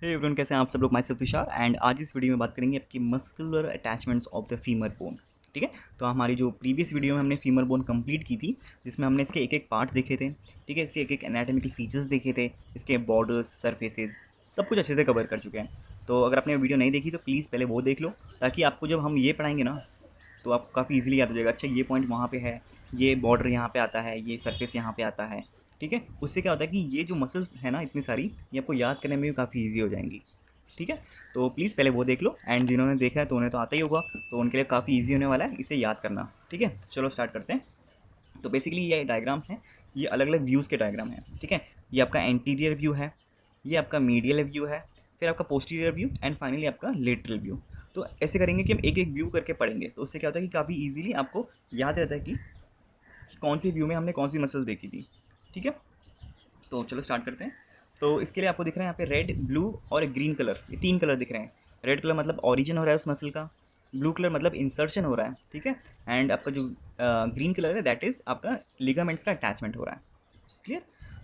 Hey everyone, कैसे हैं आप सब लोग। माई सेल्फ तुषार एंड आज इस वीडियो में बात करेंगे आपकी muscular attachments of the femur bone. ठीक है, तो हमारी जो प्रीवियस वीडियो में हमने फीमर बोन कंप्लीट की थी, जिसमें हमने इसके एक एक पार्ट देखे थे। ठीक है, इसके एक एक एनाटॉमिकल फीचर्स देखे थे, इसके बॉर्डर्स, सरफेसेस, सब कुछ अच्छे से कवर कर चुके हैं। तो अगर आपने वीडियो नहीं देखी तो प्लीज़ पहले वो देख लो, ताकि आपको जब हम ये पढ़ाएंगे ना तो आपको काफ़ी ईजिली याद हो जाएगा। अच्छा, ये पॉइंट वहाँ पे है, ये बॉर्डर यहाँ पे आता है, ये सरफेस यहाँ पे आता है। ठीक है, उससे क्या होता है कि ये जो मसल्स है ना इतनी सारी, ये आपको याद करने में भी काफ़ी ईजी हो जाएंगी। ठीक है, तो प्लीज़ पहले वो देख लो, एंड जिन्होंने देखा है तो उन्हें तो आता ही होगा, तो उनके लिए काफ़ी ईजी होने वाला है इसे याद करना। ठीक है, चलो स्टार्ट करते हैं। तो बेसिकली ये डायग्राम्स हैं, ये अलग अलग व्यूज़ के डायग्राम हैं। ठीक है, ये आपका एंटीरियर व्यू है, ये आपका मीडियल व्यू है, फिर आपका पोस्टीरियर व्यू एंड फाइनली आपका लेटरल व्यू। तो ऐसे करेंगे कि हम एक एक व्यू करके पढ़ेंगे, तो उससे क्या होता है कि काफ़ी ईजिली आपको याद रहता है कि कौन सी व्यू में हमने कौन सी मसल देखी थी। ठीक है, तो चलो स्टार्ट करते हैं। तो इसके लिए आपको दिख रहा है यहाँ पे रेड, ब्लू और ग्रीन कलर, ये तीन कलर दिख रहे हैं। रेड कलर मतलब ऑरिजिन हो रहा है उस मसल का, ब्लू कलर मतलब इंसर्शन हो रहा है। ठीक है, एंड आपका जो ग्रीन कलर है दैट इज़ आपका लिगामेंट्स का अटैचमेंट हो रहा है। क्लियर।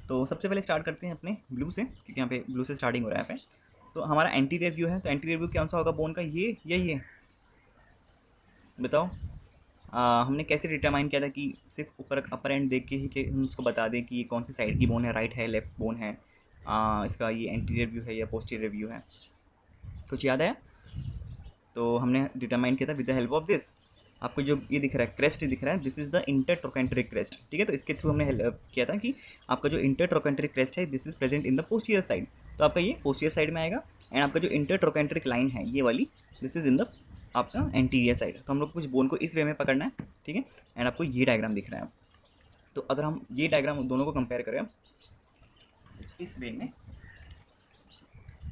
तो सबसे पहले स्टार्ट करते हैं अपने ब्लू से, क्योंकि यहाँ पे ब्लू से स्टार्टिंग हो रहा है यहाँ पे। तो हमारा एंटीरियर व्यू है, तो एंटीरियर व्यू कौन सा होगा बोन का, ये या ये बताओ। हमने कैसे डिटरमाइन किया था कि सिर्फ ऊपर अपर एंड देख के ही कि हम उसको बता दें कि ये कौन सी साइड की बोन है, राइट है, लेफ्ट बोन है, इसका ये एंटीरियर व्यू है या पोस्टीरियर व्यू है। कुछ याद आया? तो हमने डिटरमाइन किया था with the help of this. आपको जो ये दिख रहा है, क्रेस्ट दिख रहा है, this is the intertrochanteric crest. ठीक है, तो इसके थ्रू हमने हेल्प किया था कि आपका जो इंटरट्रोकेंट्रिक क्रेस्ट है this is present in the posterior side, तो आपका ये पोस्टीरियर साइड में आएगा। एंड आपका जो इंटरट्रोकेंट्रिक लाइन है ये वाली, दिस इज इन द आपका एंटीरियर साइड। तो हम लोग कुछ बोन को इस वे में पकड़ना है। ठीक है, एंड आपको ये डायग्राम दिख रहा है। तो अगर हम ये डायग्राम दोनों को कंपेयर करें इस वे में,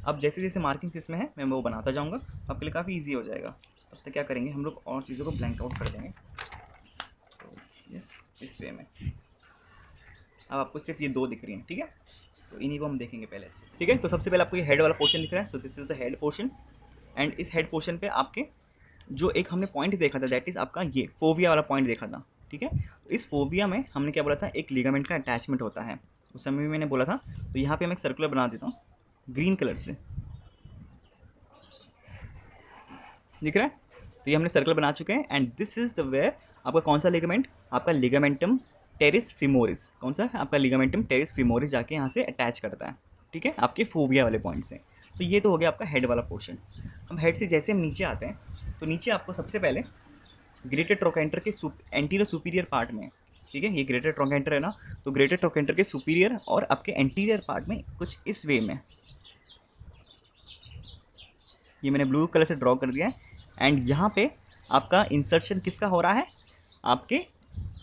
अब जैसे जैसे मार्किंग इसमें है मैं वो बनाता जाऊँगा, आपके लिए काफ़ी ईजी हो जाएगा। तब तक क्या करेंगे हम लोग, और चीज़ों को ब्लैंक आउट कर देंगे। तो यस, इस वे में अब आपको सिर्फ ये दो दिख रही हैं। ठीक है, तो इन्हीं को हम देखेंगे पहले अच्छे से। ठीक है, तो सबसे पहले आपको ये हेड वाला पोर्शन दिख रहा है, so this is the head portion. And इस हेड पोर्शन पे आपके जो एक हमने पॉइंट देखा था दैट इज़ आपका ये फोविया वाला पॉइंट देखा था। ठीक है, तो इस फोविया में हमने क्या बोला था, एक लिगामेंट का अटैचमेंट होता है, उस समय भी मैंने बोला था। तो यहाँ पे मैं एक सर्कुलर बना देता हूँ ग्रीन कलर से, दिख रहा है। तो ये हमने सर्कल बना चुके हैं, and this is the way आपका कौन सा लिगामेंट, आपका लिगामेंटम टेरिस फिमोरिस। कौन सा है आपका लिगामेंटम टेरिस फिमोरिस, जाके यहाँ से अटैच करता है। ठीक है, आपके फोविया वाले पॉइंट से। तो ये तो हो गया आपका हेड वाला पोर्शन। अब हेड से जैसे हम नीचे आते हैं, तो नीचे आपको सबसे पहले ग्रेटर ट्रोकेंटर के एंटीरियर सुपीरियर पार्ट में, ठीक है, ये ग्रेटर ट्रोकेंटर है ना, तो ग्रेटर ट्रोकेंटर के सुपीरियर और आपके एंटीरियर पार्ट में कुछ इस वे में, ये मैंने ब्लू कलर से ड्रॉ कर दिया है। एंड यहाँ पे आपका इंसर्शन किसका हो रहा है, आपके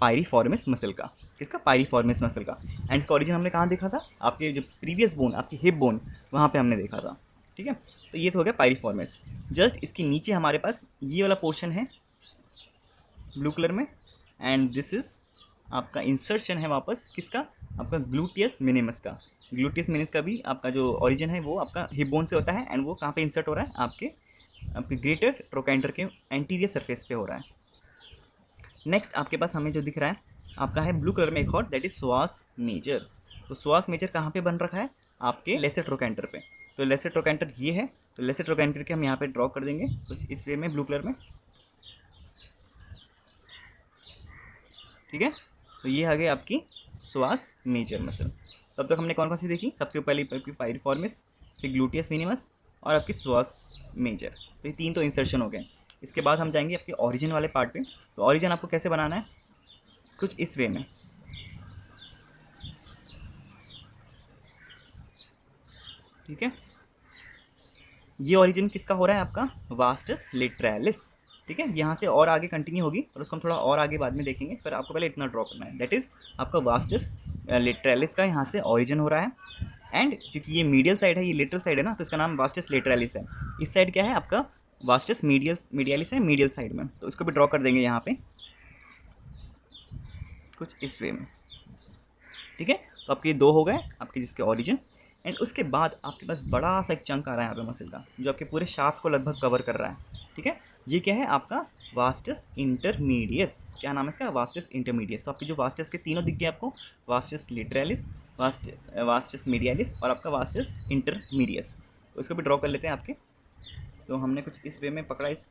पायरिफॉर्मिस मसल का। किसका? पायरिफॉर्मिस मसल का। एंड इसका ओरिजिन हमने कहाँ देखा था, आपके जो प्रीवियस बोन, आपकी हिप बोन, वहाँ पे हमने देखा था। ठीक है, तो ये तो हो गया पायरिफॉर्मिस। जस्ट इसके नीचे हमारे पास ये वाला पोर्शन है ब्लू कलर में, एंड दिस इज़ आपका इंसर्शन है वापस किसका, आपका ग्लूटियस मिनिमस का। ग्लूटियस मिनिमस का भी आपका जो ओरिजिन है वो आपका हिप बोन से होता है, एंड वो कहाँ पे इंसर्ट हो रहा है, आपके ग्रेटर ट्रोकेंटर के एंटीरियर सरफेस पे हो रहा है। नेक्स्ट आपके पास हमें जो दिख रहा है आपका है ब्लू कलर में एक और, दैट इज सोआस मेजर। तो सोआस मेजर कहाँ पे बन रखा है, आपके लेसर ट्रोकेंटर पे। तो लेसर ट्रोकेंटर ये है, तो लेसर ट्रोकेंटर के हम यहाँ पे ड्रॉ कर देंगे कुछ इस वे में ब्लू कलर में। ठीक है, तो ये आ गई आपकी सोआस मेजर मसल। तब तक हमने कौन कौन सी देखी, सबसे पहले आपकी पायरिफॉर्मिस, फिर ग्लूटियस मिनिमस और आपकी सोआस मेजर। तो ये तीन तो इंसर्शन हो गए। इसके बाद हम जाएंगे आपके ओरिजिन वाले पार्ट पे। तो ओरिजिन आपको कैसे बनाना है, कुछ इस वे में। ठीक है, ये ओरिजिन किसका हो रहा है, आपका वास्टस लेटरलिस। ठीक है, यहाँ से और आगे कंटिन्यू होगी और उसको हम थोड़ा और आगे बाद में देखेंगे, पर आपको पहले इतना ड्रॉ करना है। दैट इज़ आपका वास्टस लेटरलिस का यहाँ से ओरिजिन हो रहा है। एंड क्योंकि ये मीडियल साइड है, ये लेटरल साइड है ना, तो इसका नाम वास्टस लेटरलिस है। इस साइड क्या है आपका, वास्टस मीडियलिस है, मीडियल साइड में। तो इसको भी ड्रॉ कर देंगे यहाँ पे कुछ इस वे में। ठीक है, तो आपके दो हो गए आपके जिसके ओरिजिन। एंड उसके बाद आपके पास बड़ा सा एक चंक आ रहा है यहाँ पे मसल का, जो आपके पूरे शाफ्ट को लगभग कवर कर रहा है। ठीक है, ये क्या है आपका वास्टस इंटरमीडियस। क्या नाम है इसका, वास्टस इंटरमीडियस। तो आपके जो वास्टस के तीनों दिख गए आपको, वास्टस लेटरलिस, वास्टस मीडियलिस और आपका वास्टस इंटरमीडियस। तो इसको भी ड्रॉ कर लेते हैं आपके। तो हमने कुछ इस वे में पकड़ा इस,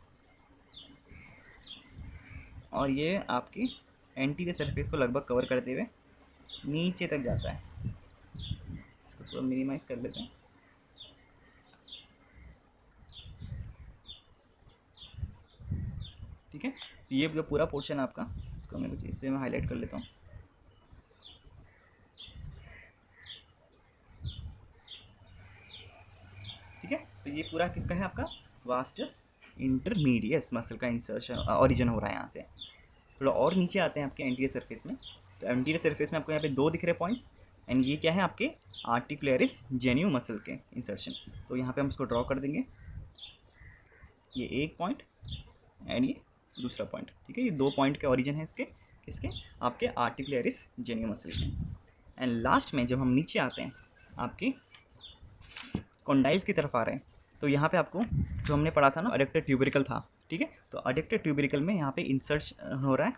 और ये आपकी एंटीरियर सरफेस को लगभग कवर करते हुए नीचे तक जाता है। इसको थोड़ा मिनिमाइज कर लेते हैं। ठीक है, ये जो पूरा पोर्शन है आपका, इसको मैं कुछ इस वे में हाईलाइट कर लेता हूँ। ठीक है, तो ये पूरा किसका है आपका, वास्टस इंटरमीडियस मसल का इंसर्शन ओरिजिन हो रहा है यहाँ से। थोड़ा और नीचे आते हैं आपके एंटीरियर सरफेस में। तो एंटीरियर सरफेस में आपको यहाँ पे 2 दिख रहे पॉइंट्स, एंड ये क्या है आपके आर्टिकुलरिस जेन्यू मसल के इंसर्शन। तो यहाँ पे हम इसको ड्रॉ कर देंगे, ये एक पॉइंट एंड ये दूसरा पॉइंट। ठीक है, ये 2 पॉइंट के ओरिजिन है इसके, किसके, आपके आर्टिकुलरिस जेन्यू मसल के। एंड लास्ट में जब हम नीचे आते हैं आपकी कॉन्डाइल्स की तरफ आ रहे हैं, तो यहाँ पे आपको जो हमने पढ़ा था ना, अडक्टर ट्यूबरिकल था। ठीक है, तो अडक्टर ट्यूबरिकल में यहाँ पे इंसर्शन हो रहा है।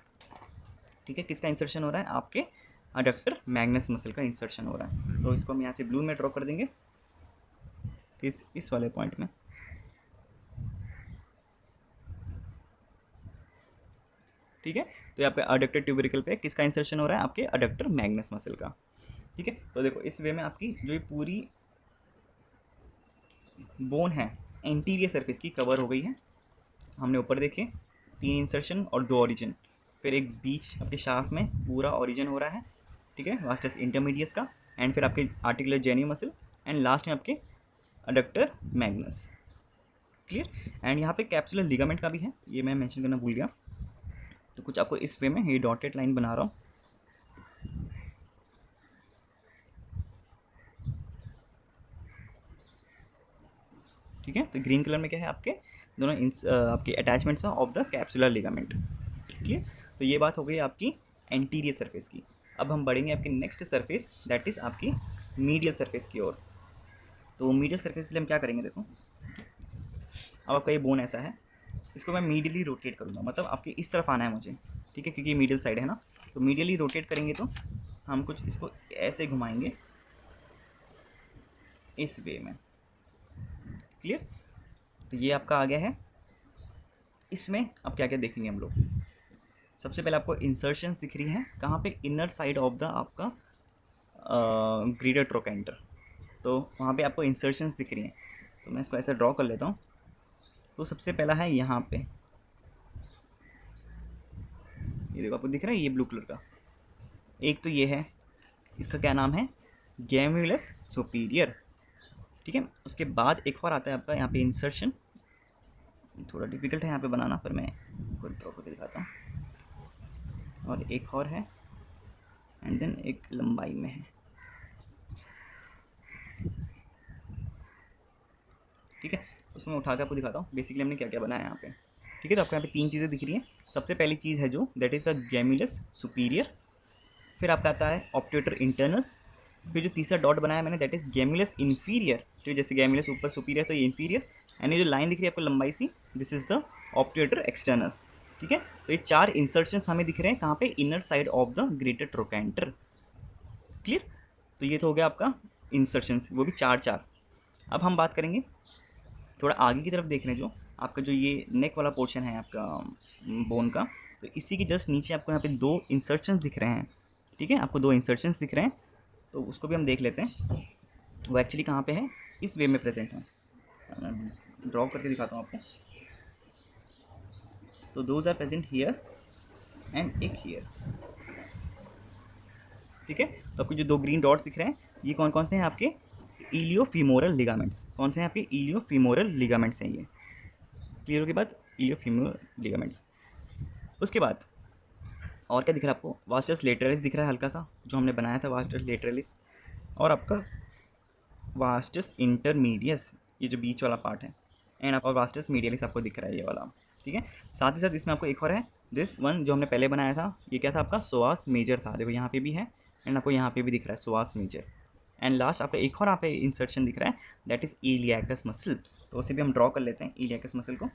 ठीक है, किसका इंसर्शन हो रहा है, आपके अडक्टर मैग्नस मसल का इंसर्शन हो रहा है। तो इसको हम यहाँ से ब्लू में ड्रॉ कर देंगे, इस वाले पॉइंट में। ठीक है, तो यहाँ पे अडक्टर ट्यूबरिकल पे किसका इंसर्शन हो रहा है, आपके अडक्टर मैग्नस मसल का। ठीक है, तो देखो इस वे में आपकी जो ये पूरी बोन है एंटीरियर सरफेस की कवर हो गई है। हमने ऊपर देखे 3 इंसर्शन और 2 ओरिजिन, फिर एक बीच आपके शाफ्ट में पूरा ओरिजिन हो रहा है। ठीक है, वास्टस इंटरमीडियस का, एंड फिर आपके आर्टिकुलर जेन्यू मसल, एंड लास्ट में आपके अडक्टर मैग्नस। क्लियर। एंड यहाँ पे कैप्सुलर लिगामेंट का भी है, ये मैं मेंशन करना भूल गया। तो कुछ आपको इस वे में ये डॉटेड लाइन बना रहा हूँ। ठीक है, तो ग्रीन कलर में क्या है आपके दोनों आपके attachments of the capsular ligament. Clear. तो ये बात हो गई आपकी एंटीरियर सरफेस की। अब हम बढ़ेंगे आपकी नेक्स्ट सरफेस, दैट इज़ आपकी मीडियल सरफेस की ओर। तो मीडियल सरफेस के लिए हम क्या करेंगे, देखो अब आपका ये बोन ऐसा है, इसको मैं मीडियली रोटेट करूँगा, मतलब आपके इस तरफ आना है मुझे। ठीक है, क्योंकि ये मीडियल साइड है ना, तो मीडियली रोटेट करेंगे तो हम कुछ इसको ऐसे घुमाएंगे इस वे में। क्लियर। तो ये आपका आ गया है। इसमें अब क्या क्या देखेंगे हम लोग, सबसे पहले आपको इंसर्शंस दिख रही हैं कहाँ पे, इनर साइड ऑफ द आपका ग्रेटर ट्रोकेंटर। तो वहाँ पे आपको इंसर्शंस दिख रही हैं, तो मैं इसको ऐसे ड्रॉ कर लेता हूँ। तो सबसे पहला है यहाँ पे, ये देखो आपको दिख रहा है ये ब्लू कलर का, एक तो ये है, इसका क्या नाम है, गेम्यूलस सुपीरियर। ठीक है, उसके बाद एक और आता है आपका यहाँ पे इंसर्शन, थोड़ा डिफिकल्ट है यहाँ पे बनाना, पर मैं कोई ड्रॉ करके दिखाता हूँ। और एक और है, एंड देन एक लंबाई में है। ठीक है, उसको मैं उठा के आपको दिखाता हूँ बेसिकली हमने क्या क्या बनाया यहाँ पे। ठीक है, तो आपको यहाँ पे 3 चीज़ें दिख रही हैं। सबसे पहली चीज़ है जो दैट इज़ अ गेम्यूलस सुपीरियर, फिर आपका आता है ऑप्टेटर इंटरनस, फिर जो तीसरा डॉट बनाया मैंने दैट इज़ गेम्यूलस इन्फीरियर। तो जैसे गेम्यूलस ऊपर सुपीरियर तो ये इन्फीरियर, एंड ये जो लाइन दिख रही है आपको लंबाई सी, दिस इज़ द ऑप्टेटर एक्सटर्नस। ठीक है, तो ये 4 इंसर्शंस हमें दिख रहे हैं कहाँ पे, inner side of the greater trochanter. Clear. तो ये तो हो गया आपका इंसर्शंस, वो भी 4। अब हम बात करेंगे थोड़ा आगे की तरफ देख रहे हैं, जो आपका जो ये नेक वाला पोर्शन है आपका बोन का, तो इसी के जस्ट नीचे आपको यहाँ पे 2 इंसर्शंस दिख रहे हैं। ठीक है, आपको 2 इंसर्शंस दिख रहे हैं, तो उसको भी हम देख लेते हैं वो एक्चुअली कहाँ पे है, इस वे में प्रेजेंट है। ड्रॉ करके दिखाता हूँ आपको। तो those are present here and एक हियर। ठीक है, तो आपको जो 2 ग्रीन डॉट्स दिख रहे हैं ये कौन कौन से हैं, आपके इलियोफीमोरल लिगामेंट्स। कौन से हैं आपके, इलियोफीमोरल लिगामेंट्स हैं ये। क्लियर हो के बाद इलियोफीमोरल लिगामेंट्स। उसके बाद और क्या दिख रहा है आपको, वास्टस लेटरलिस दिख रहा है हल्का सा, जो हमने बनाया था वास्टस लेटरलिस, और आपका वास्टस इंटरमीडियस, ये जो बीच वाला पार्ट है, एंड आपका वास्टस मीडियलिस आपको दिख रहा है ये वाला। ठीक है, साथ ही साथ इसमें आपको एक और है, दिस वन जो हमने पहले बनाया था, ये क्या था आपका, सोआस मेजर था। देखो यहाँ पे भी है, एंड आपको यहाँ पे भी दिख रहा है सोआस मेजर। एंड लास्ट आपका एक और यहाँ पे इंसर्शन दिख रहा है, दैट इज़ इलियाकस मसल। तो उसे भी हम ड्रॉ कर लेते हैं इलियाकस मसल को।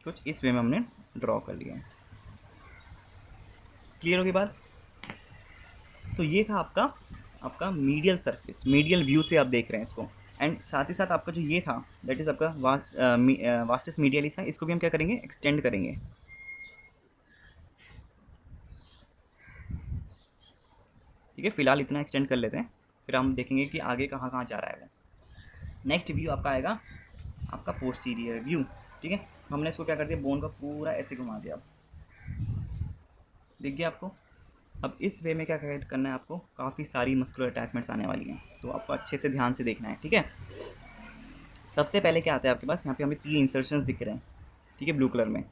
कुछ इस वे में हमने ड्रॉ कर लिया। क्लियर होगी बात। तो ये था आपका आपका मीडियल सरफेस, मीडियल व्यू से आप देख रहे हैं इसको। एंड साथ ही साथ आपका जो ये था दैट इज़ आपका वास्टस मीडियलिस है, इसको भी हम क्या करेंगे, एक्सटेंड करेंगे। ठीक है, फिलहाल इतना एक्सटेंड कर लेते हैं, फिर हम देखेंगे कि आगे कहाँ कहाँ जा रहा है वो। नेक्स्ट व्यू आपका आएगा आपका पोस्टीरियर व्यू। ठीक है, हमने इसको क्या कर दिया, बोन का पूरा ऐसे घुमा दिया। दिख गया आपको। अब इस वे में क्या करना है आपको, काफ़ी सारी मस्कुलर अटैचमेंट्स आने वाली हैं, तो आपको अच्छे से ध्यान से देखना है। ठीक है, सबसे पहले क्या आता है आपके पास, यहाँ पे हमें 3 इंसर्शंस दिख रहे हैं। ठीक है, ब्लू कलर में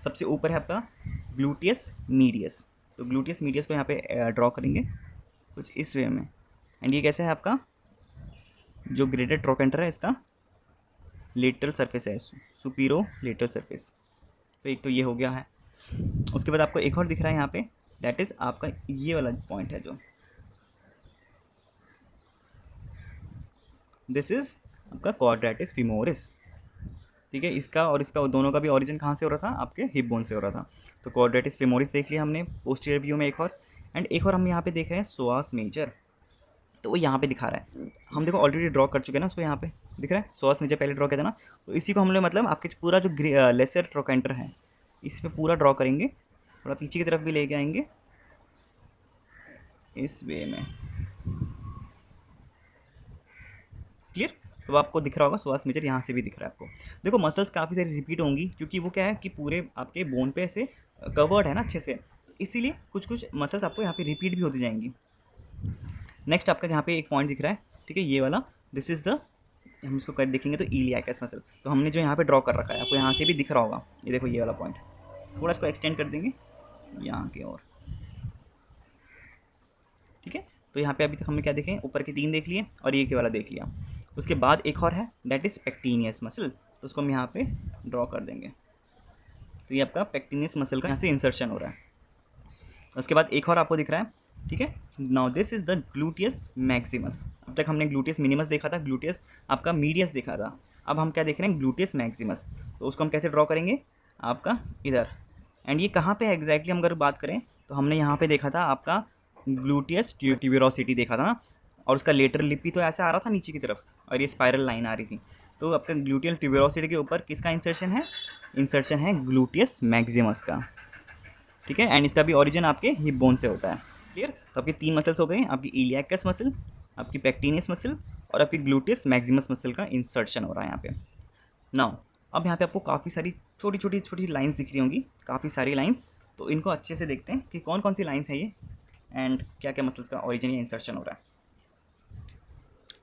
सबसे ऊपर है आपका ग्लूटियस मीडियस। तो ग्लूटियस मीडियस को यहाँ पे ड्रॉ करेंगे कुछ इस वे में। एंड ये कैसे है आपका जो ग्रेडेड ट्रोकेंटर है, इसका लेटरल सरफेस है, सुपीरो लेटरल सरफेस। तो एक तो ये हो गया है। उसके बाद आपको एक और दिख रहा है यहाँ पे, दैट इज़ आपका ये वाला पॉइंट है जो, दिस इज़ आपका क्वाड्रेटिस फीमोरिस। ठीक है, इसका और इसका दोनों का भी ओरिजिन कहाँ से हो रहा था, आपके हिप बोन से हो रहा था। तो क्वाड्रेटिस फीमोरिस देख लिया हमने पोस्टीरियर व्यू में। एक और, एंड एक और हम यहाँ पे देख रहे हैं सोआस मेजर। तो वो यहाँ पे दिखा रहा है, हम देखो ऑलरेडी ड्रॉ कर चुके हैं ना उसको, यहाँ पे दिख रहा है सोआस मेजर पहले ड्रॉ किया था ना। तो इसी को हम लोग मतलब आपके पूरा जो लेसर ट्रोकेंटर है इस पर पूरा ड्रॉ करेंगे, थोड़ा पीछे की तरफ भी लेके आएंगे इस वे में। क्लियर। तो आपको दिख रहा होगा सोआस मेजर यहाँ से भी दिख रहा है आपको। देखो मसल्स काफ़ी सारी रिपीट होंगी, क्योंकि वो क्या है कि पूरे आपके बोन पे ऐसे कवर्ड है ना अच्छे से, तो इसीलिए कुछ कुछ मसल्स आपको यहाँ पे रिपीट भी होती जाएंगी। नेक्स्ट आपका यहाँ पे एक पॉइंट दिख रहा है, ठीक है, ये वाला, दिस इज़ द, हम इसको कर देखेंगे तो इलियाकस मसल। तो हमने जो यहाँ पे ड्रॉ कर रखा है आपको यहाँ से भी दिख रहा होगा, ये देखो ये वाला पॉइंट। थोड़ा इसको एक्सटेंड कर देंगे यहाँ के और। ठीक है, तो यहाँ पे अभी तक हमने क्या देखे, ऊपर के 3 देख लिए और ये के वाला देख लिया। उसके बाद एक और है दैट इज़ पेक्टिनियस मसल, तो उसको हम यहाँ पे ड्रॉ कर देंगे। तो ये आपका पेक्टिनियस मसल का यहाँ से इंसर्शन हो रहा है। उसके बाद एक और आपको दिख रहा है, ठीक है, now this is the gluteus Maximus. अब तक हमने ग्लूटियस मिनिमस देखा था, ग्लूटियस आपका मीडियस देखा था, अब हम क्या देख रहे हैं, ग्लूटियस मैक्सिमस। तो उसको हम कैसे ड्रॉ करेंगे, आपका इधर। एंड ये कहाँ पे है एग्जैक्टली हम अगर बात करें, तो हमने यहाँ पे देखा था आपका ग्लूटियस ट्यूबरोसिटी देखा था ना, और उसका लेटरल लिप भी तो ऐसे आ रहा था नीचे की तरफ, और ये स्पाइरल लाइन आ रही थी। तो आपका ग्लूटियल ट्यूबरोसिटी के ऊपर किसका इंसर्शन है, इंसर्शन है ग्लूटियस मैक्सिमस का। ठीक है, एंड इसका भी ओरिजिन आपके हिप बोन से होता है। क्लियर। तो आपकी 3 मसल्स हो गई, आपकी इलियाकस मसल, आपकी पेक्टिनियस मसल और आपकी ग्लूटियस मैक्सिमस मसल का इंसर्शन हो रहा है यहाँ पे। नाउ अब यहाँ पे आपको काफ़ी सारी छोटी लाइंस दिख रही होंगी, काफ़ी सारी लाइंस। तो इनको अच्छे से देखते हैं कि कौन कौन सी लाइंस हैं ये, एंड क्या क्या मसल्स का ओरिजिन या इंसर्शन हो रहा है।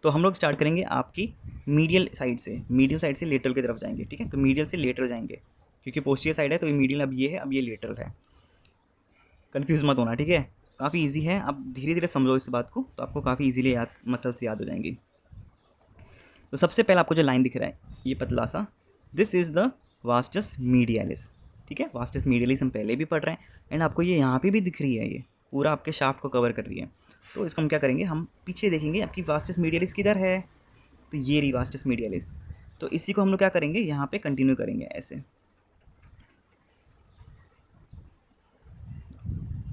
तो हम लोग स्टार्ट करेंगे आपकी मीडियल साइड से, मीडियल साइड से लेटरल की तरफ जाएंगे। ठीक है, तो मीडियल से लेटरल जाएंगे, क्योंकि पोस्टीरियर साइड है तो ये मीडियल अब ये है, अब ये लेटरल है। कन्फ्यूज़ मत होना, ठीक है, काफ़ी इजी है, आप धीरे धीरे समझो इस बात को, तो आपको काफ़ी इजीली याद, मसल्स याद हो जाएंगी। तो सबसे पहले आपको जो लाइन दिख रहा है ये पतला सा, दिस इज़ द वास्टस मीडियलिस। ठीक है, वास्टस मीडियलिस हम पहले भी पढ़ रहे हैं, एंड आपको ये यहाँ पे भी दिख रही है, ये पूरा आपके शाफ्ट को कवर कर रही है। तो इसको हम क्या करेंगे, हम पीछे देखेंगे आपकी वास्टस मीडियलिस किधर है, तो ये रही वास्टस मीडियलिस। तो इसी को हम लोग क्या करेंगे, यहाँ पे कंटिन्यू करेंगे ऐसे,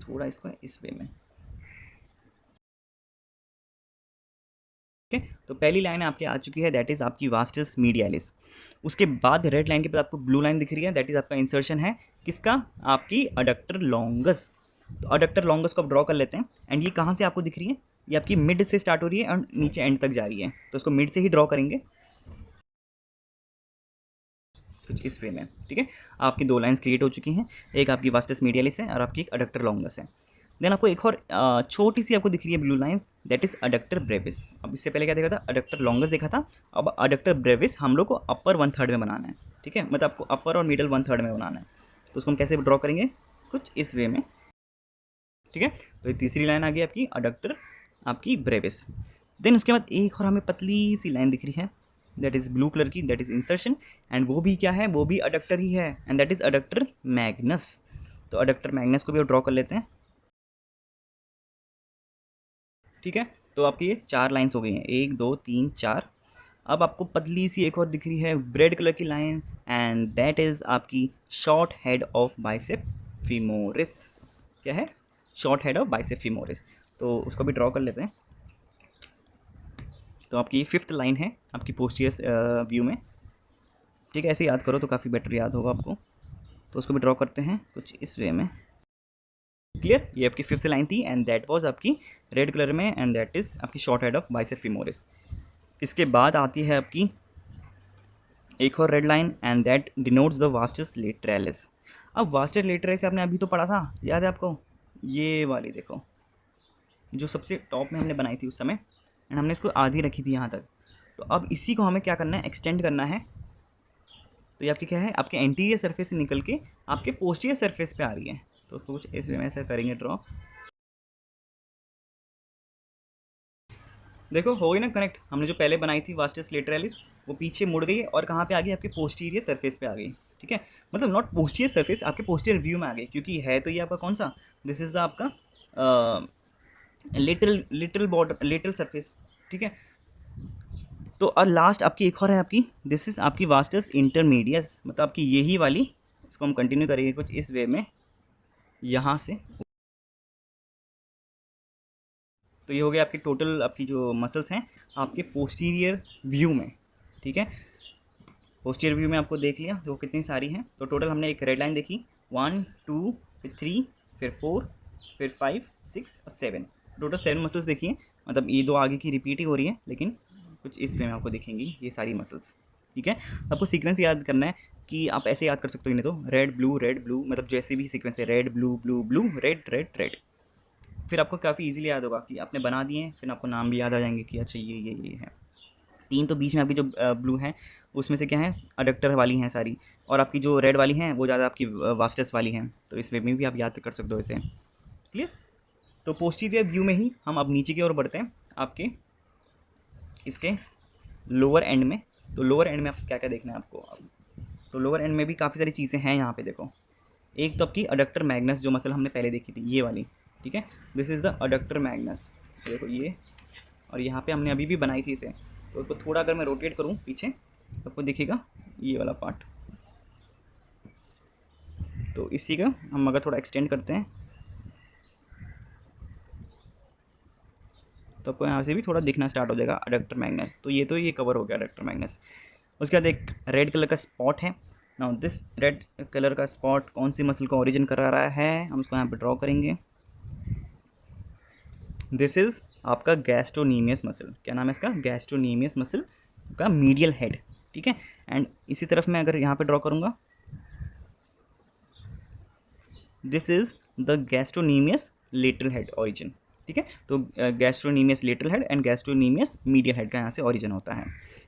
थोड़ा इसको इस वे में। ठीक है, तो पहली लाइन आपकी आ चुकी है, दैट इज़ आपकी वास्टस मीडियलिस। उसके बाद रेड लाइन के बाद आपको ब्लू लाइन दिख रही है, दैट इज़ आपका इंसर्शन है किसका, आपकी अडक्टर लॉन्गस। तो अडक्टर लॉन्गस को आप ड्रॉ कर लेते हैं, एंड ये कहाँ से आपको दिख रही है, ये आपकी मिड से स्टार्ट हो रही है और नीचे एंड तक जा रही है, तो उसको मिड से ही ड्रॉ करेंगे कुछ इस वे में। ठीक है, आपकी 2 लाइन्स क्रिएट हो चुकी हैं, एक आपकी वास्टस मीडियलिस है और आपकी एक अडक्टर लॉन्गस है। देन आपको एक और छोटी सी आपको दिख रही है blue line, that is adductor Brevis. अब इससे पहले क्या देखा था, अडक्टर लॉन्गस देखा था, अब अडक्टर ब्रेविस हम लोग को अपर 1/3 में बनाना है। ठीक है, मतलब आपको अपर और मिडल 1/3 में बनाना है। तो उसको हम कैसे ड्रॉ करेंगे, कुछ इस वे में। ठीक है, तो ये तीसरी लाइन आ गई आपकी अडक्टर आपकी ब्रेविस। देन उसके बाद एक और हमें पतली सी लाइन दिख रही है, दैट इज़ ब्लू कलर की, दैट इज़ इंसर्शन, एंड वो भी क्या है, वो भी अडक्टर ही है, and that is adductor Magnus. तो अडक्टर मैग्नस को भी ड्रॉ कर लेते हैं। ठीक है, तो आपकी ये 4 लाइन्स हो गई हैं, 1 2 3 4। अब आपको पतली सी एक और दिख रही है ब्रेड कलर की लाइन, एंड दैट इज़ आपकी short head of bicep femoris. क्या है, short head of bicep femoris. तो उसको भी ड्रॉ कर लेते हैं। तो आपकी ये 5th लाइन है आपकी पोस्टीरियर व्यू में, ठीक है। ऐसे याद करो तो काफ़ी बेटर याद होगा आपको। तो उसको भी ड्रॉ करते हैं कुछ इस वे में। क्लियर, ये आपकी 5th लाइन थी एंड दैट वाज आपकी रेड कलर में, एंड दैट इज़ आपकी short head of bicep femoris. इसके बाद आती है आपकी एक और red line and that denotes the vastus lateralis. अब वास्टस लेटरलिस आपने अभी तो पढ़ा था, याद है आपको, ये वाली देखो जो सबसे टॉप में हमने बनाई थी उस समय, एंड हमने इसको आधी रखी थी यहाँ तक। तो अब इसी को हमें क्या करना है, एक्सटेंड करना है। तो ये आपकी क्या है, आपके एंटीरियर सरफेस से निकल के आपके पोस्टीरियर सरफेस पे आ रही है। तो उसको कुछ ऐसे में ऐसा करेंगे ड्रॉ, देखो हो गई ना कनेक्ट। हमने जो पहले बनाई थी वास्टस लेटरलिस वो पीछे मुड़ गई और कहाँ पे आ गई, आपके पोस्टीरियर सरफेस पे आ गई, ठीक है। मतलब नॉट पोस्टीरियर सरफेस, आपके पोस्टीरियर व्यू में आ गई, क्योंकि है तो ये आपका कौन सा, दिस इज़ द आपका लिटल बॉर्डर, लिटल सरफेस, ठीक है। तो और लास्ट आपकी एक और है आपकी, दिस इज़ आपकी वास्टस इंटरमीडियस, मतलब आपकी यही वाली, इसको हम कंटिन्यू करेंगे कुछ इस वे में यहाँ से। तो ये हो गया आपकी टोटल आपकी जो मसल्स हैं आपके पोस्टीरियर व्यू में, ठीक है। पोस्टीरियर व्यू में आपको देख लिया तो कितनी सारी हैं। तो टोटल हमने एक रेड लाइन देखी, 1 2 फिर 3 फिर 4 फिर 5 6 और 7, टोटल 7 मसल्स देखी हैं। मतलब ये 2 आगे की रिपीट ही हो रही है, लेकिन कुछ इस वे में आपको दिखेंगी ये सारी मसल्स, ठीक है। आपको सीक्वेंस याद करना है कि आप ऐसे याद कर सकते हो, इन्हें तो रेड ब्लू, मतलब जैसे भी सीक्वेंस है red blue blue blue red red red, फिर आपको काफ़ी इजीली याद होगा कि आपने बना दिए हैं, फिर आपको नाम भी याद आ जाएंगे कि अच्छा ये है। 3 तो बीच में आपकी जो ब्लू है उसमें से क्या है, अडक्टर वाली हैं सारी, और आपकी जो रेड वाली हैं वो ज़्यादा आपकी वास्टस वाली हैं। तो इस वे में भी आप याद कर सकते हो इसे, क्लियर। तो पोस्टीरियर व्यू में ही हम अब नीचे की ओर बढ़ते हैं आपके इसके लोअर एंड में। तो लोअर एंड में आपको क्या क्या देखना है आपको अब, तो लोअर एंड में भी काफ़ी सारी चीज़ें हैं यहाँ पे देखो। एक तो आपकी अडक्टर मैग्नस जो मसल हमने पहले देखी थी ये वाली, ठीक है, this is the adductor Magnus, देखो ये, और यहाँ पे हमने अभी भी बनाई थी इसे। तो इसको थोड़ा अगर मैं रोटेट करूँ पीछे तो आपको दिखेगा ये वाला पार्ट। तो इसी का हम अगर थोड़ा एक्सटेंड करते हैं तो आपको यहाँ से भी थोड़ा दिखना स्टार्ट हो जाएगा अडक्टर मैग्नस। तो ये कवर हो गया अडक्टर मैग्नस। उसके बाद एक रेड कलर का स्पॉट है। नाउ दिस रेड कलर का स्पॉट कौन सी मसल का ओरिजिन करा रहा है, हम उसको यहाँ पे ड्रॉ करेंगे। दिस इज़ आपका गैस्ट्रोनीमियस मसल, क्या नाम है इसका, गैस्ट्रोनीमियस मसल का मीडियल हेड, ठीक है। एंड इसी तरफ मैं अगर यहाँ पे ड्रॉ करूँगा, this is the gastrocnemius lateral head origin, ठीक है। तो gastrocnemius lateral head and gastrocnemius medial head का यहाँ से ओरिजिन होता है।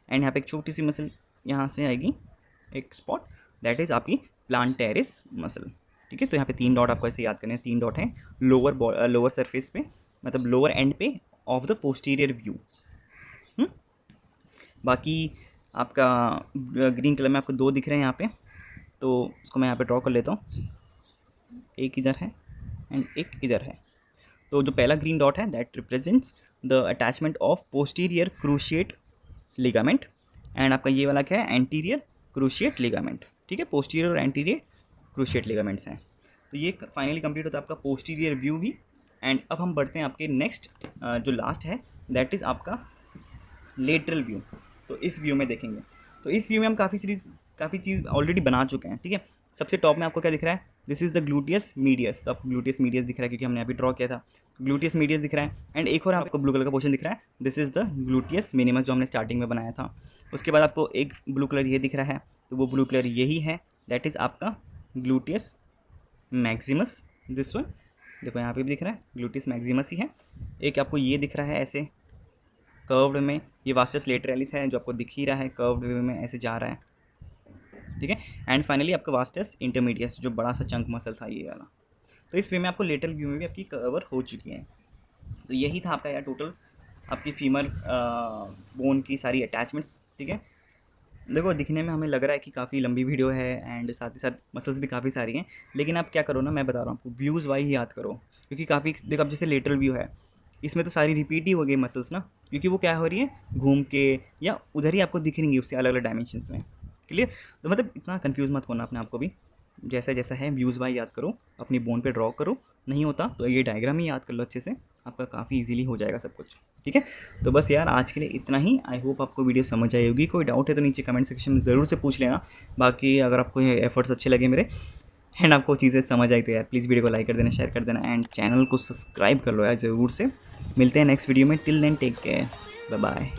एंड यहाँ पे एक छोटी सी मसल यहाँ से आएगी, एक स्पॉट, दैट इज़ आपकी प्लांटेरिस मसल, ठीक है। तो यहाँ पे 3 डॉट आपको ऐसे याद करने हैं, 3 डॉट हैं लोअर सरफेस पे, मतलब लोअर एंड पे ऑफ द पोस्टीरियर व्यू। बाकी आपका ग्रीन कलर में आपको 2 दिख रहे हैं यहाँ पे, तो उसको मैं यहाँ पे ड्रॉ कर लेता हूँ। एक इधर है एंड एक इधर है। तो जो पहला ग्रीन डॉट है that represents the attachment of posterior cruciate ligament, and आपका ये वाला क्या है, एंटीरियर क्रूशिएट लिगामेंट, ठीक है। पोस्टीरियर और एंटीरियर क्रूशिएट लिगामेंट्स हैं। तो ये फाइनली कंप्लीट होता है आपका पोस्टीरियर व्यू भी। एंड अब हम बढ़ते हैं आपके नेक्स्ट जो लास्ट है दैट इज़ आपका लेटरल व्यू। तो इस व्यू में देखेंगे, तो इस व्यू में हम काफ़ी चीज़ ऑलरेडी बना चुके हैं, ठीक है। सबसे टॉप में आपको क्या दिख रहा है, this is the gluteus medius. तो आपको ग्लूटियस मीडियस दिख रहा है क्योंकि हमने अभी ड्रॉ किया था, ग्लूटियस मीडियस दिख रहा है। एंड एक और आपको ब्लू कलर का पोर्शन दिख रहा है, this is the gluteus minimus जो हमने स्टार्टिंग में बनाया था। उसके बाद आपको एक ब्लू कलर ये दिख रहा है, तो वो ब्लू कलर यही है, दैट इज़ आपका ग्लूटियस मैक्सिमस, दिस वन देखो यहाँ पे भी दिख रहा है ग्लूटियस मैक्सिमस ही है। एक आपको ये दिख रहा है ऐसे कर्व्ड में, ये वास्टस लेटरलिस है जो आपको दिख ही रहा है कर्व्ड वे में ऐसे जा रहा है, ठीक है। एंड फाइनली आपका वास्टस इंटरमीडियस जो बड़ा सा चंक मसल था ये वाला। तो इस वे में आपको लेटरल व्यू में भी आपकी कवर हो चुकी है। तो यही था आपका यार टोटल आपकी फीमर बोन की सारी अटैचमेंट्स, ठीक है। देखो दिखने में हमें लग रहा है कि काफ़ी लंबी वीडियो है एंड साथ ही साथ मसल्स भी काफ़ी सारी हैं, लेकिन आप क्या करो ना, मैं बता रहा हूँ आपको, व्यूज़ वाइज याद करो, क्योंकि काफ़ी देखो अब जैसे लेटरल व्यू है इसमें तो सारी रिपीट ही हो गई मसल्स ना, क्योंकि वो क्या हो रही है घूम के या उधर ही आपको दिख रही उससे अलग अलग डायमेंशंस में, क्लियर। तो मतलब इतना कंफ्यूज मत होना अपने आप को भी, जैसा जैसा है व्यूज़ वाइज याद करो, अपनी बोन पे ड्रॉ करो, नहीं होता तो ये डायग्राम ही याद कर लो अच्छे से, आपका काफ़ी इजीली हो जाएगा सब कुछ। ठीक है। तो बस यार आज के लिए इतना ही। आई होप आपको वीडियो समझ आई होगी। कोई डाउट है तो नीचे कमेंट सेक्शन में ज़रूर से पूछ लेना। बाकी अगर आपको ये एफर्ट्स अच्छे लगे मेरे एंड आपको चीज़ें समझ आई तो यार प्लीज़ वीडियो को लाइक कर देना, शेयर कर देना एंड चैनल को सब्सक्राइब कर लो यार ज़रूर से। मिलते हैं नेक्स्ट वीडियो में। Till then take care, bye bye.